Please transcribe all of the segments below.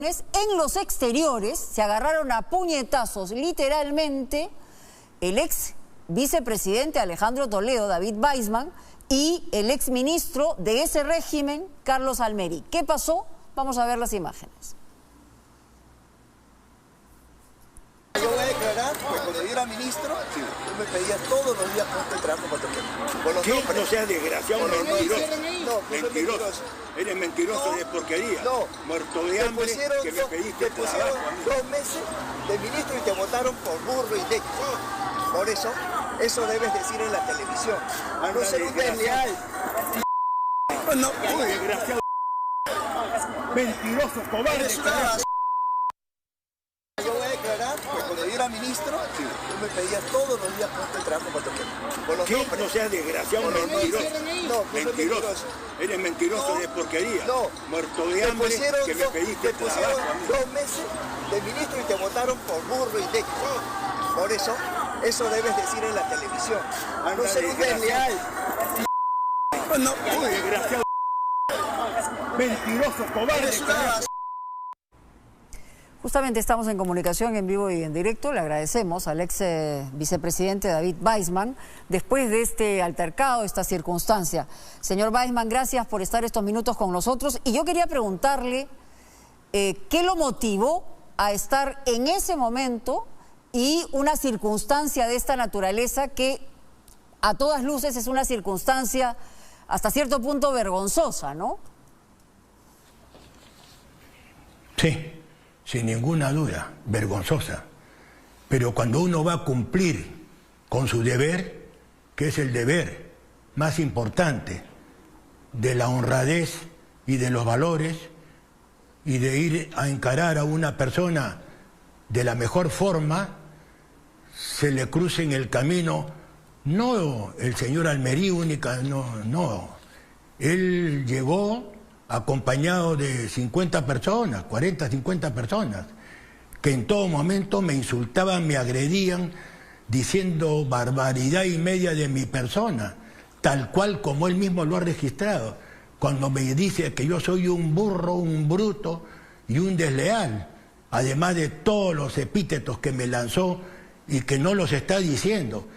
En los exteriores se agarraron a puñetazos, literalmente, el ex vicepresidente Alejandro Toledo, David Weissman, y el ex ministro de ese régimen, Carlos Almeri. ¿Qué pasó? Vamos a ver las imágenes. Yo voy a declarar que cuando yo era ministro, yo me pedía todos los días puesto de trabajo para tocar. ¿Qué? No seas desgraciado, mentiroso. No, mentiroso. Eres mentiroso, eres porquería. No. Muerto de hambre que me pediste te pusieron trabajo. 2 meses de ministro y te votaron por burro y de... Por eso debes decir en la televisión. No ser un desleal. No, desgraciado. Mentiroso, cobarde. Yo voy a declarar que cuando yo era ministro, yo me pedía todos los días puesto de trabajo para tocar. ¿Qué? No seas desgraciado, mentiroso. No, mentiroso. Eres mentiroso, eres porquería. No. Muerto de hambre que me pediste te pusieron trabajo. 2 meses de ministro y te votaron por burro y de... Por eso debes decir en la televisión. No ser un desleal. No, desgraciado. Mentiroso, cobarde. Justamente estamos en comunicación en vivo y en directo. Le agradecemos al ex vicepresidente David Weissman después de este altercado, esta circunstancia. Señor Weissman, gracias por estar estos minutos con nosotros. Y yo quería preguntarle qué lo motivó a estar en ese momento y una circunstancia de esta naturaleza que a todas luces es una circunstancia hasta cierto punto vergonzosa, ¿no? Sí. Sin ninguna duda, vergonzosa. Pero cuando uno va a cumplir con su deber, que es el deber más importante de la honradez y de los valores, y de ir a encarar a una persona de la mejor forma, se le cruce en el camino, no el señor Almeri única, no. Él llegó acompañado de 50 personas, 40, 50 personas, que en todo momento me insultaban, me agredían, diciendo barbaridad y media de mi persona, tal cual como él mismo lo ha registrado, cuando me dice que yo soy un burro, un bruto y un desleal, además de todos los epítetos que me lanzó y que no los está diciendo.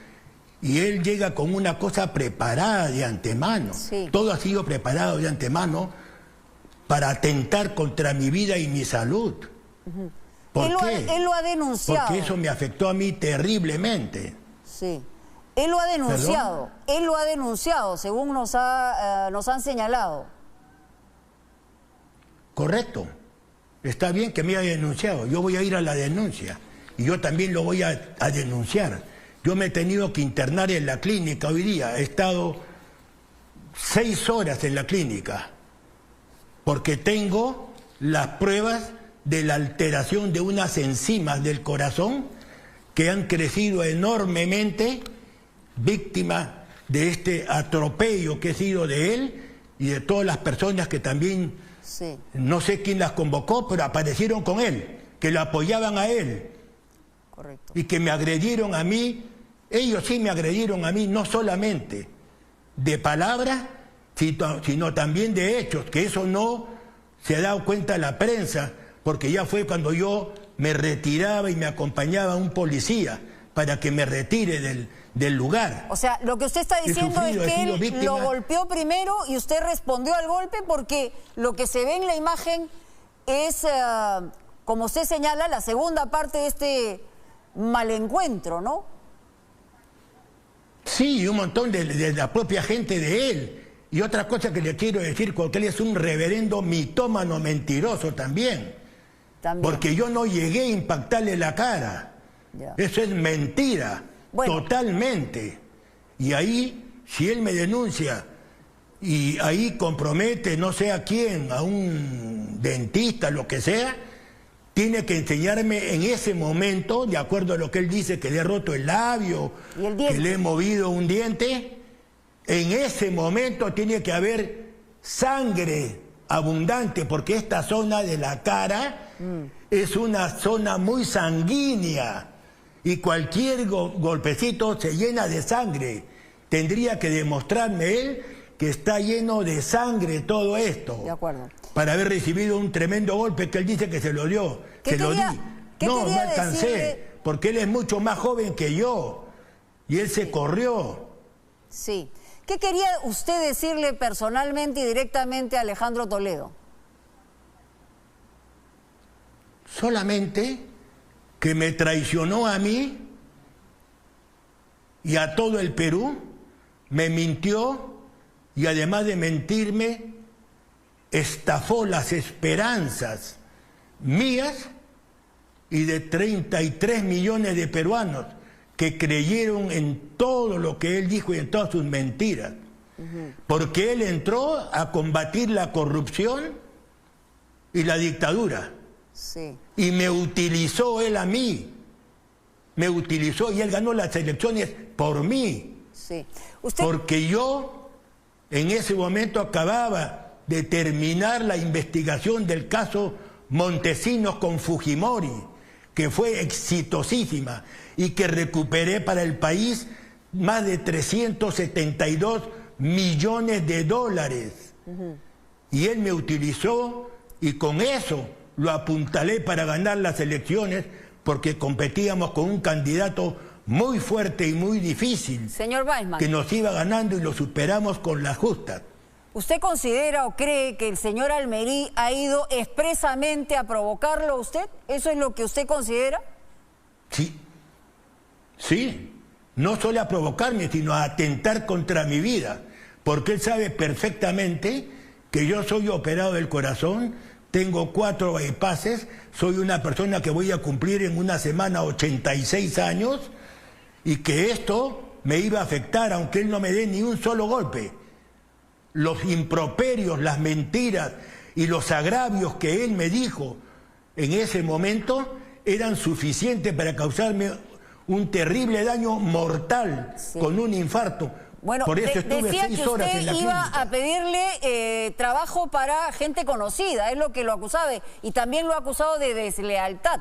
Y él llega con una cosa preparada de antemano, sí. Todo ha sido preparado de antemano, para atentar contra mi vida y mi salud. ¿Por qué? Él lo ha denunciado. Porque eso me afectó a mí terriblemente. Sí. Él lo ha denunciado. ¿Perdón? Él lo ha denunciado, según nos han señalado. Correcto. Está bien que me haya denunciado. Yo voy a ir a la denuncia. Y yo también lo voy a denunciar. Yo me he tenido que internar en la clínica hoy día. He estado 6 horas en la clínica. Porque tengo las pruebas de la alteración de unas enzimas del corazón que han crecido enormemente, víctima de este atropello que he sido de él y de todas las personas que también, sí. No sé quién las convocó, pero aparecieron con él, que lo apoyaban a él. Correcto. Y que me agredieron a mí, ellos sí me agredieron a mí, no solamente de palabras, sino también de hechos, que eso no se ha dado cuenta la prensa, porque ya fue cuando yo me retiraba y me acompañaba un policía para que me retire del lugar. O sea, lo que usted está diciendo es que él lo golpeó primero y usted respondió al golpe, porque lo que se ve en la imagen es, como usted señala, la segunda parte de este malencuentro, ¿no? Sí, un montón de la propia gente de él. Y otra cosa que le quiero decir, porque él es un reverendo mitómano mentiroso también. Porque yo no llegué a impactarle la cara. Ya. Eso es mentira, totalmente. Y ahí, si él me denuncia y ahí compromete no sé a quién, a un dentista, lo que sea, tiene que enseñarme en ese momento, de acuerdo a lo que él dice, que le he roto el labio, que le he movido un diente. En ese momento tiene que haber sangre abundante, porque esta zona de la cara es una zona muy sanguínea y cualquier golpecito se llena de sangre. Tendría que demostrarme él que está lleno de sangre todo esto. De acuerdo. Para haber recibido un tremendo golpe que él dice que se lo dio. Se lo di. No, no alcancé, decirle... porque él es mucho más joven que yo. Y él se corrió. Sí. ¿Qué quería usted decirle personalmente y directamente a Alejandro Toledo? Solamente que me traicionó a mí y a todo el Perú, me mintió y además de mentirme, estafó las esperanzas mías y de 33 millones de peruanos que creyeron en todo lo que él dijo y en todas sus mentiras. Porque él entró a combatir la corrupción y la dictadura. Sí. Y me utilizó él a mí. Me utilizó y él ganó las elecciones por mí. Sí. Porque yo en ese momento acababa de terminar la investigación del caso Montesinos con Fujimori, que fue exitosísima y que recuperé para el país más de 372 millones de dólares. Y él me utilizó y con eso lo apuntalé para ganar las elecciones, porque competíamos con un candidato muy fuerte y muy difícil. Señor Weissman, que nos iba ganando y lo superamos con las justas. ¿Usted considera o cree que el señor Almerí ha ido expresamente a provocarlo a usted? ¿Eso es lo que usted considera? Sí. Sí. No solo a provocarme, sino a atentar contra mi vida. Porque él sabe perfectamente que yo soy operado del corazón, tengo 4 bypasses, soy una persona que voy a cumplir en una semana 86 años y que esto me iba a afectar aunque él no me dé ni un solo golpe. Los improperios, las mentiras y los agravios que él me dijo en ese momento eran suficientes para causarme un terrible daño mortal, sí, con un infarto. Bueno, por eso estuve 6 horas en la clínica. Decía que usted iba a pedirle trabajo para gente conocida, es lo que lo acusaba, y también lo ha acusado de deslealtad.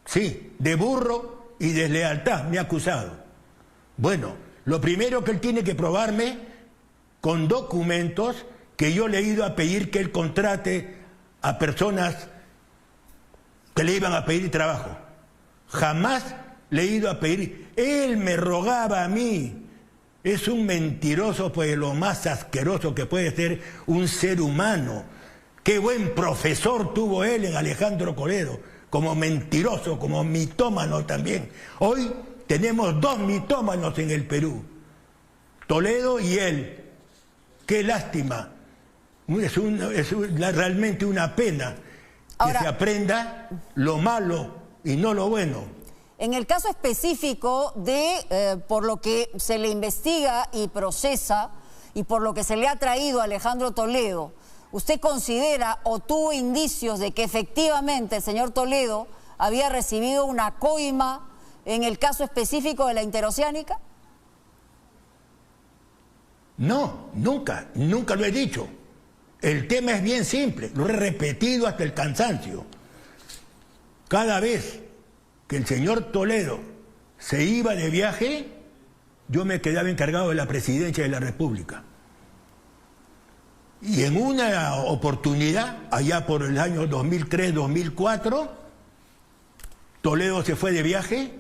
Sí, de burro y deslealtad me ha acusado. Bueno, lo primero que él tiene que probarme con documentos que yo le he ido a pedir que él contrate a personas que le iban a pedir trabajo. Jamás le he ido a pedir. Él me rogaba a mí. Es un mentiroso, pues lo más asqueroso que puede ser un ser humano. Qué buen profesor tuvo él en Alejandro Toledo, como mentiroso, como mitómano también. Hoy tenemos 2 mitómanos en el Perú, Toledo y él. Qué lástima. Es realmente una pena que se aprenda lo malo y no lo bueno. En el caso específico de por lo que se le investiga y procesa y por lo que se le ha traído a Alejandro Toledo, ¿usted considera o tuvo indicios de que efectivamente el señor Toledo había recibido una coima en el caso específico de la Interoceánica? No, nunca lo he dicho. El tema es bien simple, lo he repetido hasta el cansancio. Cada vez que el señor Toledo se iba de viaje, yo me quedaba encargado de la presidencia de la República. Y en una oportunidad, allá por el año 2003-2004, Toledo se fue de viaje,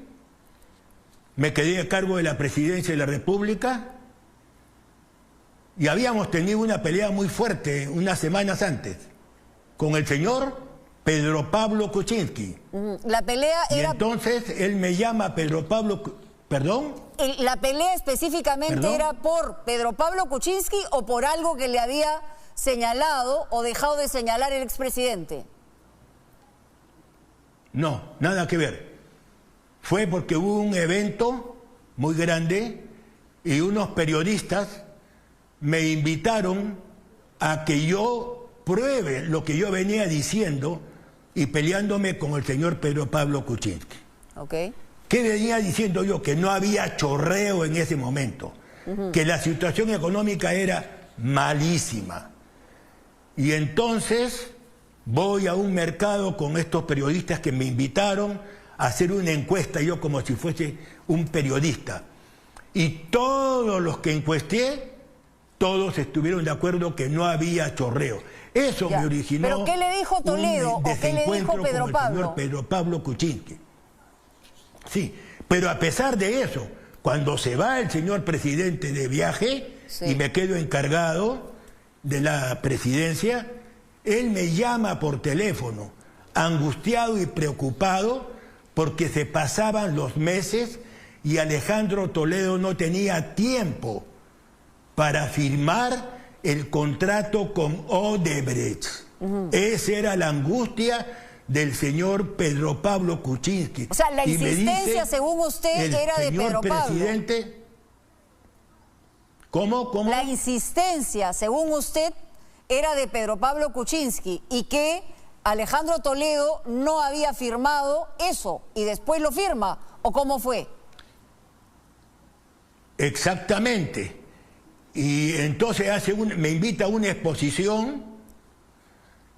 me quedé a cargo de la presidencia de la República y habíamos tenido una pelea muy fuerte unas semanas antes con el señor Pedro Pablo Kuczynski. La pelea era... Y entonces él me llama Pedro Pablo... ¿Perdón? ¿La pelea específicamente era por Pedro Pablo Kuczynski o por algo que le había señalado o dejado de señalar el expresidente? No, nada que ver. Fue porque hubo un evento muy grande y unos periodistas me invitaron a que yo pruebe lo que yo venía diciendo y peleándome con el señor Pedro Pablo Kuczynski. Okay. ¿Qué venía diciendo yo? Que no había chorreo en ese momento, que la situación económica era malísima. Y entonces voy a un mercado con estos periodistas que me invitaron a hacer una encuesta, yo como si fuese un periodista. Y todos los que encuesté, todos estuvieron de acuerdo que no había chorreo. Eso me originó. ¿Pero qué le dijo Toledo o qué le dijo Pedro Pablo? Señor Pedro Pablo Kuczynski. Sí, pero a pesar de eso, cuando se va el señor presidente de viaje y me quedo encargado de la presidencia, él me llama por teléfono, angustiado y preocupado, porque se pasaban los meses y Alejandro Toledo no tenía tiempo para firmar el contrato con Odebrecht. Esa era la angustia del señor Pedro Pablo Kuczynski. O sea, la insistencia, según usted, era de Pedro Pablo. Presidente, ¿Cómo? La insistencia, según usted, era de Pedro Pablo Kuczynski y que Alejandro Toledo no había firmado eso y después lo firma, ¿o cómo fue? Exactamente. Y entonces me invita a una exposición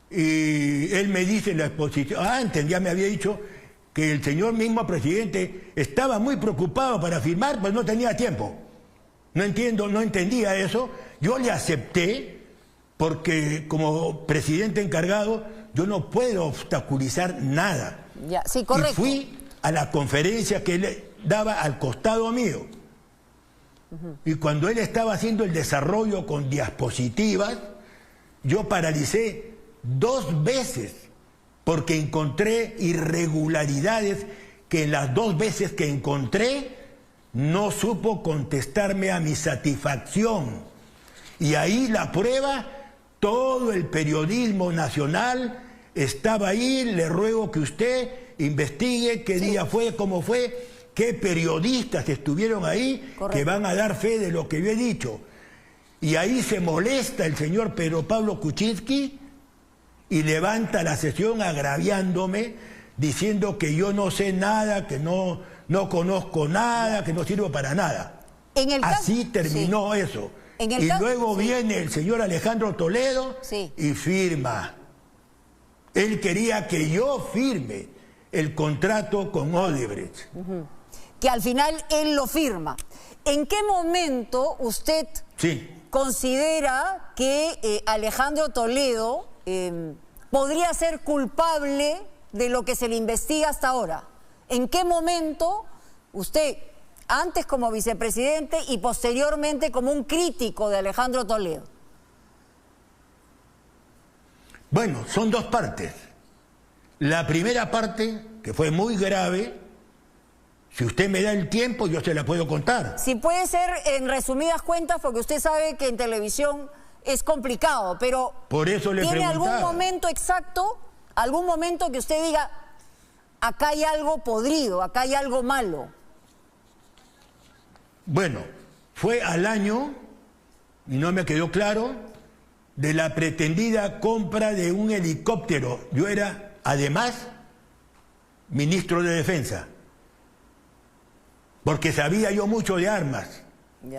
y él me dice en la exposición, antes ya me había dicho que el señor mismo presidente estaba muy preocupado para firmar, pues no tenía tiempo. No entendía eso. Yo le acepté porque como presidente encargado yo no puedo obstaculizar nada. Ya, sí, correcto. Y fui a la conferencia que él daba al costado mío. Y cuando él estaba haciendo el desarrollo con diapositivas, yo paralicé 2 veces porque encontré irregularidades que en las 2 veces que encontré no supo contestarme a mi satisfacción. Y ahí la prueba, todo el periodismo nacional estaba ahí. Le ruego que usted investigue qué día fue, cómo fue, qué periodistas estuvieron ahí. Correcto. Que van a dar fe de lo que yo he dicho. Y ahí se molesta el señor Pedro Pablo Kuczynski y levanta la sesión agraviándome, diciendo que yo no sé nada, que no conozco nada, que no sirvo para nada. Así terminó eso. Y luego viene el señor Alejandro Toledo y firma. Él quería que yo firme el contrato con Odebrecht. Que al final él lo firma. ¿En qué momento usted considera que Alejandro Toledo podría ser culpable de lo que se le investiga hasta ahora? ¿En qué momento usted, antes como vicepresidente y posteriormente como un crítico de Alejandro Toledo? Bueno, son 2 partes. La primera parte, que fue muy grave, si usted me da el tiempo, yo se la puedo contar. Si puede ser en resumidas cuentas, porque usted sabe que en televisión es complicado, pero por eso le ¿tiene preguntaba algún momento exacto, algún momento que usted diga, acá hay algo podrido, acá hay algo malo? Bueno, fue al año, y no me quedó claro, de la pretendida compra de un helicóptero. Yo era, además, ministro de Defensa, porque sabía yo mucho de armas,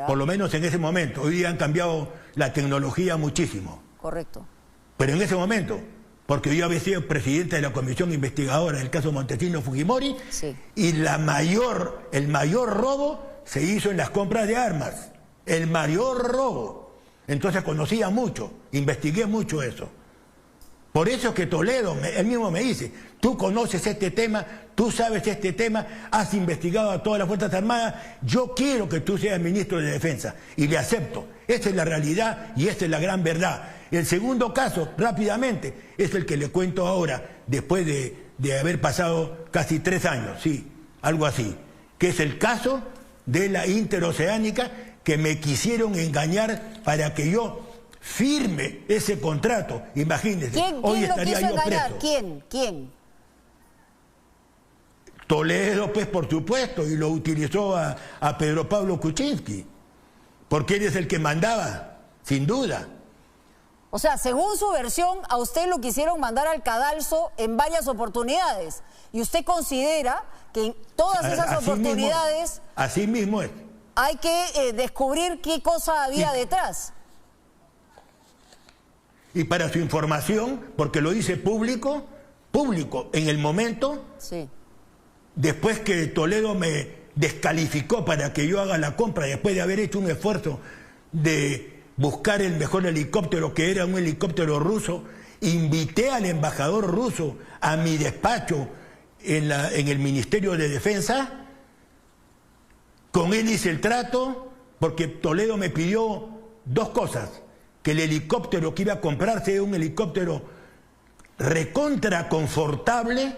por lo menos en ese momento. Hoy día han cambiado la tecnología muchísimo. Correcto. Pero en ese momento, porque yo había sido presidente de la comisión investigadora del caso Montesinos Fujimori, y el mayor robo se hizo en las compras de armas. El mayor robo. Entonces conocía mucho, investigué mucho eso. Por eso es que Toledo, él mismo me dice, tú conoces este tema, tú sabes este tema, has investigado a todas las Fuerzas Armadas, yo quiero que tú seas ministro de Defensa. Y le acepto. Esa es la realidad y esta es la gran verdad. El segundo caso, rápidamente, es el que le cuento ahora, después de haber pasado casi 3 años, sí, algo así, que es el caso de la Interoceánica, que me quisieron engañar para que yo firme ese contrato. Imagínense, hoy estaría yo preso. ¿Quién? Toledo, pues, por supuesto, y lo utilizó a Pedro Pablo Kuczynski, porque él es el que mandaba, sin duda. O sea, según su versión, a usted lo quisieron mandar al cadalso en varias oportunidades. Y usted considera que en todas esas oportunidades... Así mismo es. Hay que descubrir qué cosa había detrás. Y para su información, porque lo hice público, en el momento, después que Toledo me descalificó para que yo haga la compra después de haber hecho un esfuerzo de buscar el mejor helicóptero, que era un helicóptero ruso. Invité al embajador ruso a mi despacho en el Ministerio de Defensa. Con él hice el trato, porque Toledo me pidió dos cosas: que el helicóptero que iba a comprarse era un helicóptero recontra confortable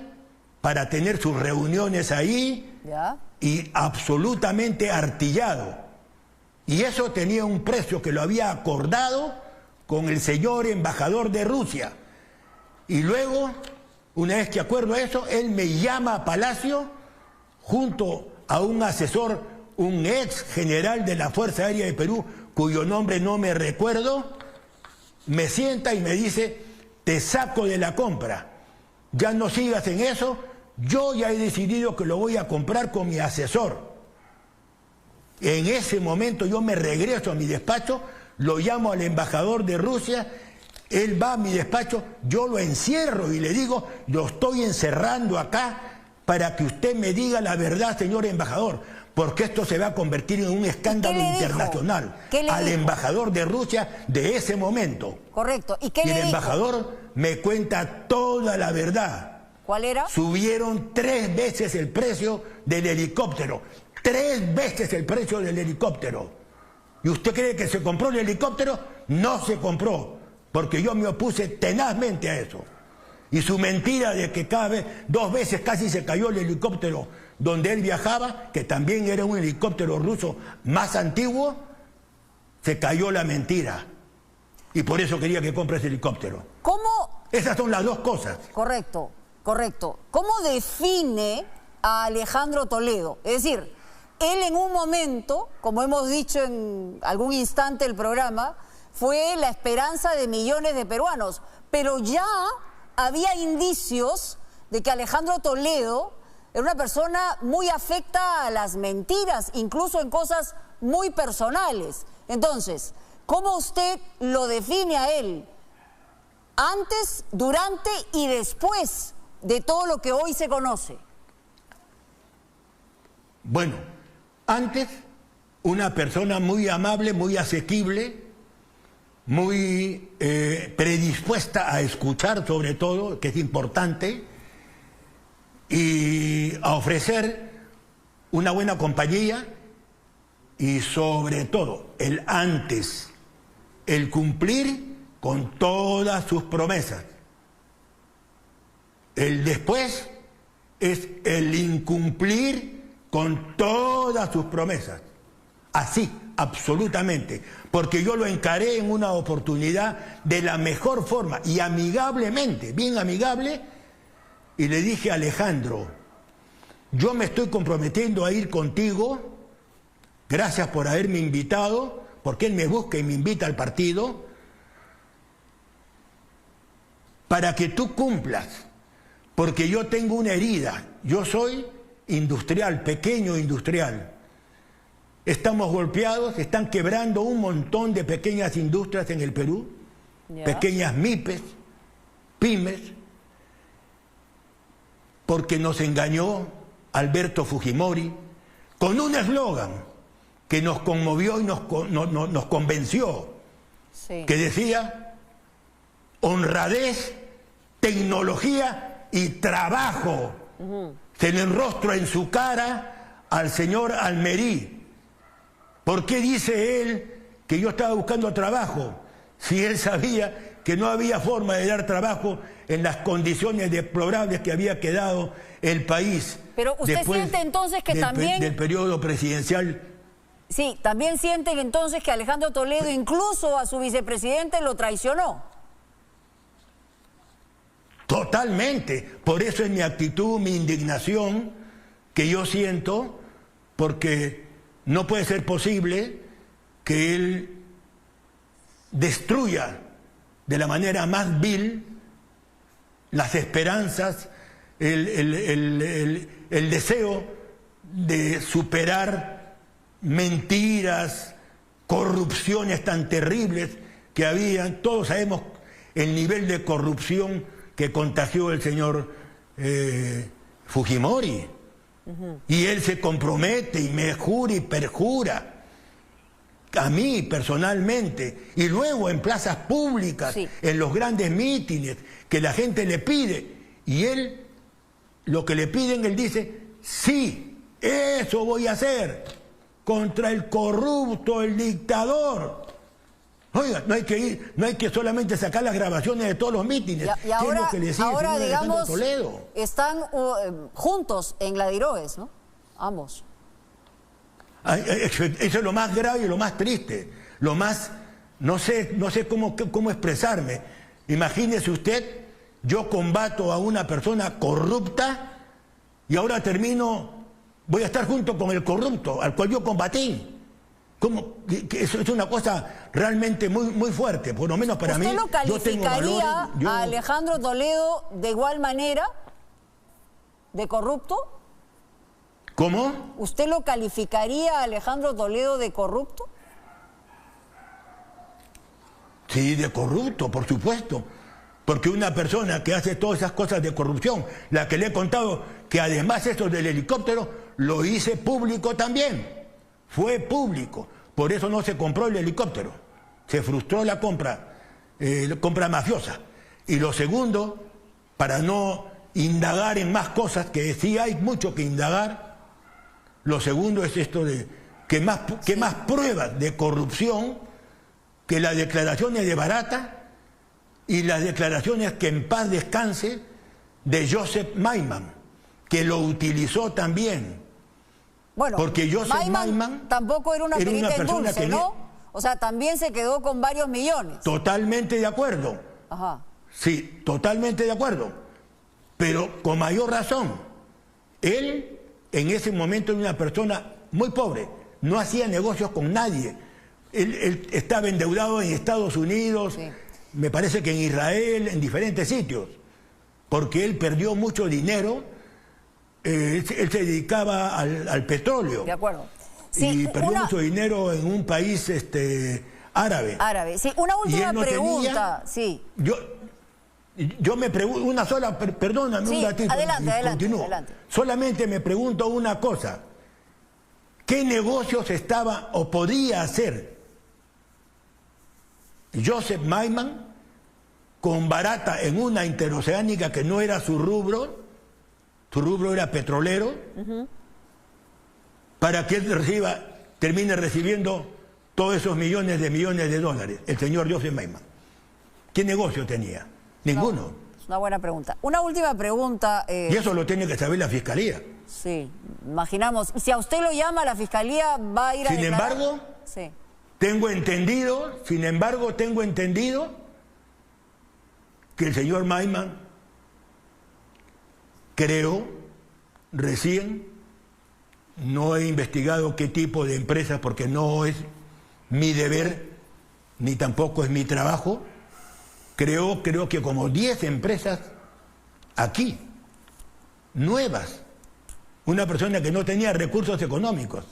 para tener sus reuniones ahí, ¿ya? Y absolutamente artillado. Y eso tenía un precio que lo había acordado con el señor embajador de Rusia. Y luego, una vez que acuerdo eso, él me llama a Palacio junto a un asesor, un ex general de la Fuerza Aérea de Perú, cuyo nombre no me recuerdo. Me sienta y me dice: te saco de la compra, ya no sigas en eso, yo ya he decidido que lo voy a comprar con mi asesor. En ese momento yo me regreso a mi despacho, lo llamo al embajador de Rusia, él va a mi despacho, yo lo encierro y le digo: lo estoy encerrando acá para que usted me diga la verdad, señor embajador, porque esto se va a convertir en un escándalo internacional. Al embajador de Rusia de ese momento. Correcto. ¿Y qué le dijo? El embajador me cuenta toda la verdad. ¿Cuál era? Subieron 3 veces el precio del helicóptero. 3 veces el precio del helicóptero. ¿Y usted cree que se compró el helicóptero? No se compró, porque yo me opuse tenazmente a eso. Y su mentira de que cada vez, 2 veces casi se cayó el helicóptero donde él viajaba, que también era un helicóptero ruso más antiguo, se cayó la mentira. Y por eso quería que compre ese helicóptero. ¿Cómo? Esas son las dos cosas. Correcto, correcto. ¿Cómo define a Alejandro Toledo? Es decir, él en un momento, como hemos dicho en algún instante del programa, fue la esperanza de millones de peruanos, pero ya había indicios de que Alejandro Toledo era una persona muy afecta a las mentiras, incluso en cosas muy personales. Entonces, ¿cómo usted lo define a él? Antes, durante y después de todo lo que hoy se conoce. Bueno, antes, una persona muy amable, muy asequible, muy predispuesta a escuchar sobre todo, que es importante, y a ofrecer una buena compañía, y sobre todo el antes, el cumplir con todas sus promesas. El después es el incumplir con todas sus promesas. Así, absolutamente, porque yo lo encaré en una oportunidad de la mejor forma y amigablemente, bien amigable, y le dije: Alejandro, yo me estoy comprometiendo a ir contigo, gracias por haberme invitado, porque él me busca y me invita al partido, para que tú cumplas, porque yo tengo una herida, yo soy industrial, pequeño industrial. Estamos golpeados, están quebrando un montón de pequeñas industrias en el Perú, pequeñas MIPES, pymes, porque nos engañó Alberto Fujimori con un eslogan que nos conmovió y nos convenció, sí, que decía: honradez, tecnología y trabajo. Se le enrostró en su cara al señor Almerí. ¿Por qué dice él que yo estaba buscando trabajo si él sabía que no había forma de dar trabajo en las condiciones deplorables que había quedado el país? Pero usted siente entonces que también del periodo presidencial. Sí, también sienten entonces que Alejandro Toledo incluso a su vicepresidente lo traicionó. Totalmente. Por eso es mi actitud, mi indignación que yo siento, porque no puede ser posible que él destruya de la manera más vil las esperanzas, el deseo de superar mentiras, corrupciones tan terribles que habían. Todos sabemos el nivel de corrupción que contagió el señor Fujimori. Y él se compromete y me jura y perjura a mí personalmente, y luego en plazas públicas, en los grandes mítines que la gente le pide, y él, lo que le piden, él dice, sí, eso voy a hacer contra el corrupto, el dictador. Oiga, no hay que solamente sacar las grabaciones de todos los mítines. Y ahora, es lo que le decía ahora el señor digamos, Toledo. están juntos en la Diroes, ¿no? Ambos. Eso es lo más grave y lo más triste. Lo más, no sé cómo expresarme. Imagínese usted, yo combato a una persona corrupta y ahora voy a estar junto con el corrupto al cual yo combatí. Eso es una cosa realmente muy fuerte, por lo menos para mí. ¿Usted lo calificaría a Alejandro Toledo de igual manera de corrupto? ¿Cómo? ¿Usted lo calificaría a Alejandro Toledo de corrupto? Sí, de corrupto, por supuesto. Porque una persona que hace todas esas cosas de corrupción, la que le he contado, que además eso del helicóptero lo hice público también, fue público. Por eso no se compró el helicóptero. Se frustró la compra mafiosa. Y lo segundo, para no indagar en más cosas, que sí hay mucho que indagar, lo segundo es esto de que más pruebas de corrupción que las declaraciones de Barata y las declaraciones, que en paz descanse, de Joseph Maiman, que lo utilizó también. Bueno, porque Joseph Maiman tampoco era una perita en dulce, ¿no? O sea, también se quedó con varios millones. Totalmente de acuerdo. Ajá. Sí, totalmente de acuerdo. Pero con mayor razón, él en ese momento era una persona muy pobre, no hacía negocios con nadie. Él estaba endeudado en Estados Unidos, sí, me parece que en Israel, en diferentes sitios, porque él perdió mucho dinero. Él se dedicaba al petróleo. De acudo. Sí, y perdió mucho dinero en un país árabe. Árabe, sí. Una última pregunta, sí. Yo me pregunto, una sola, perdóname un ratito. Adelante. Solamente me pregunto una cosa. ¿Qué negocios estaba o podía hacer Joseph Maiman con Barata en una interoceánica que no era su rubro? Su rubro era petrolero, para que él termine recibiendo todos esos millones de dólares, el señor Joseph Maiman. ¿Qué negocio tenía? Ninguno. Es una buena pregunta. Una última pregunta. Y eso lo tiene que saber la Fiscalía. Sí, imaginamos. Si a usted lo llama, la Fiscalía va a ir a declarar. Sin embargo, sí, tengo entendido que el señor Maiman, creo, recién, no he investigado qué tipo de empresas, porque no es mi deber, ni tampoco es mi trabajo. Creo que como 10 empresas aquí, nuevas, una persona que no tenía recursos económicos.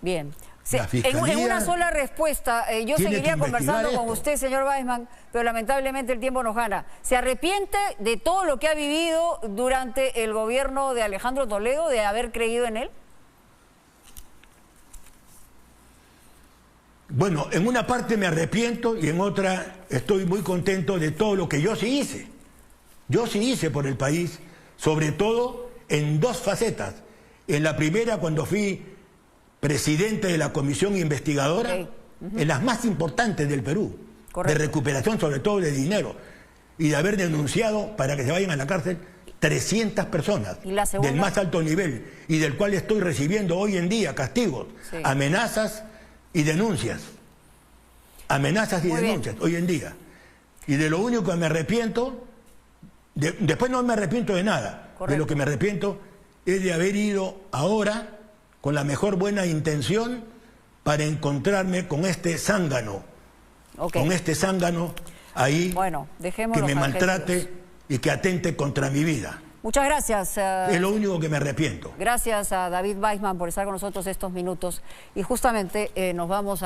Bien. Sí, en una sola respuesta, yo seguiría conversando con usted, señor Baisman, pero lamentablemente el tiempo nos gana. ¿Se arrepiente de todo lo que ha vivido durante el gobierno de Alejandro Toledo, de haber creído en él? Bueno, en una parte me arrepiento y en otra estoy muy contento de todo lo que yo sí hice. Yo sí hice por el país, sobre todo en dos facetas. En la primera, cuando fui presidente de la comisión investigadora, en las más importantes del Perú, de recuperación sobre todo de dinero, y de haber denunciado para que se vayan a la cárcel 300 personas del más alto nivel, y del cual estoy recibiendo hoy en día castigos, amenazas y denuncias. Amenazas y denuncias hoy en día. Y de lo único que me arrepiento, después no me arrepiento de nada, de lo que me arrepiento es de haber ido ahora con la mejor buena intención para encontrarme con este zángano, con este zángano ahí, que me maltrate y que atente contra mi vida. Muchas gracias. Es lo único que me arrepiento. Gracias a David Baisman por estar con nosotros estos minutos. Y justamente nos vamos a...